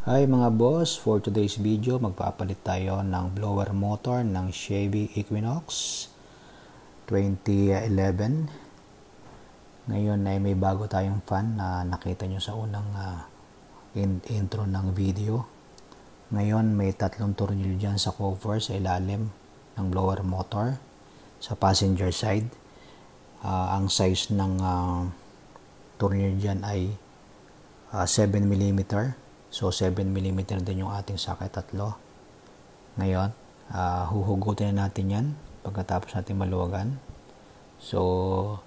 Hi mga boss, for today's video magpapalit tayo ng blower motor ng Chevy Equinox 2011. Ngayon ay may bago tayong fan na nakita nyo sa unang intro ng video. Ngayon may tatlong tornilyo dyan sa cover sa ilalim ng blower motor sa passenger side. Ang size ng tornilyo dyan ay 7mm. So 7mm din yung ating socket tatlo. Ngayon, huhugutin na natin yan pagkatapos natin maluwagan. So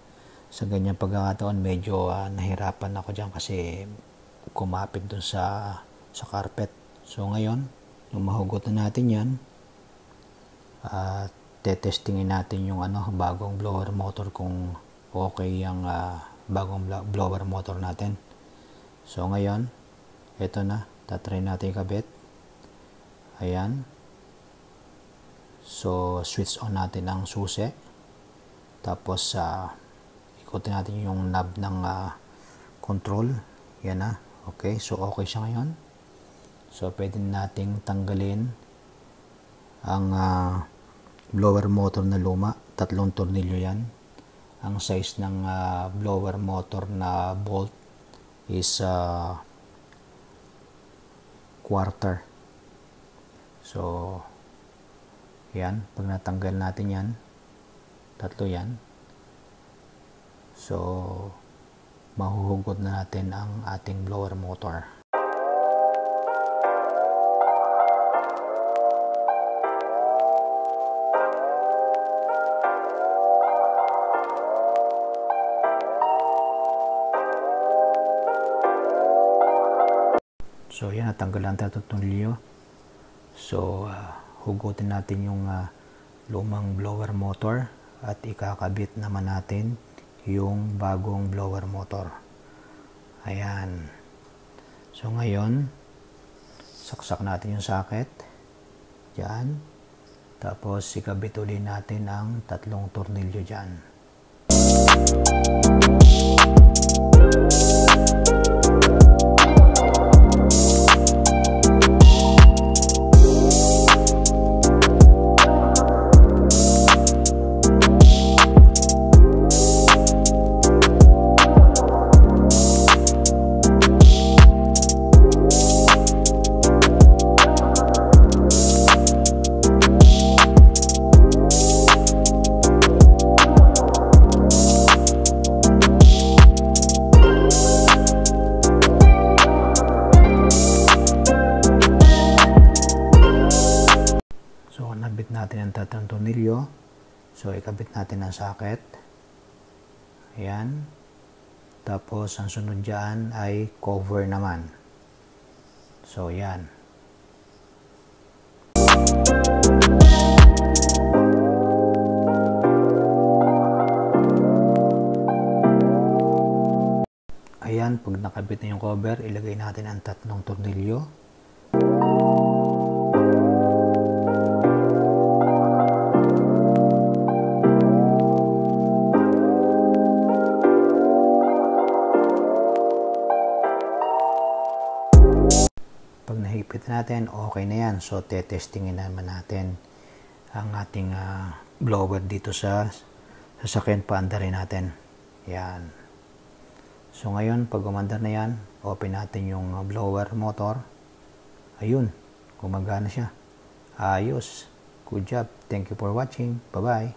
sa ganyang pagkakataon medyo nahirapan ako dyan kasi kumapit dun sa carpet. So ngayon, nung mahugutan natin yan, tetestingin natin yung bagong blower motor kung okay yung bagong blower motor natin. So ngayon, ito na, tatry natin ikabit. Ayan. So, switch on natin ang susi. Tapos, ikutin natin yung knob ng control. Yan na. Okay, so okay siya ngayon. So, pwede nating tanggalin ang blower motor na luma. Tatlong tornilyo yan. Ang size ng blower motor na bolt is quarter. So yan, pag natanggal natin yan, tatlo yan, so mahuhugot na natin ang ating blower motor. So yan, natanggal natin itong tornilyo. So hugutin natin yung lumang blower motor at ikakabit naman natin yung bagong blower motor. Ayan. So ngayon, saksak natin yung socket. Diyan. Tapos ikabit ulit natin ang tatlong tornilyo dyan. Nabit natin ang tatlong tornilyo. So ikabit natin ang socket. Ayan. Tapos ang sunod dyan ay cover naman. So yan. Ayan, pag nakabit na yung cover, ilagay natin ang tatlong tornilyo. Pag nahipit natin, okay na yan. So, tetestingin naman natin ang ating blower dito sa sasakyan, paandarin natin. Yan. So, ngayon, pag umandar na yan, open natin yung blower motor. Ayun, gumagana siya. Ayos. Good job. Thank you for watching. Bye-bye.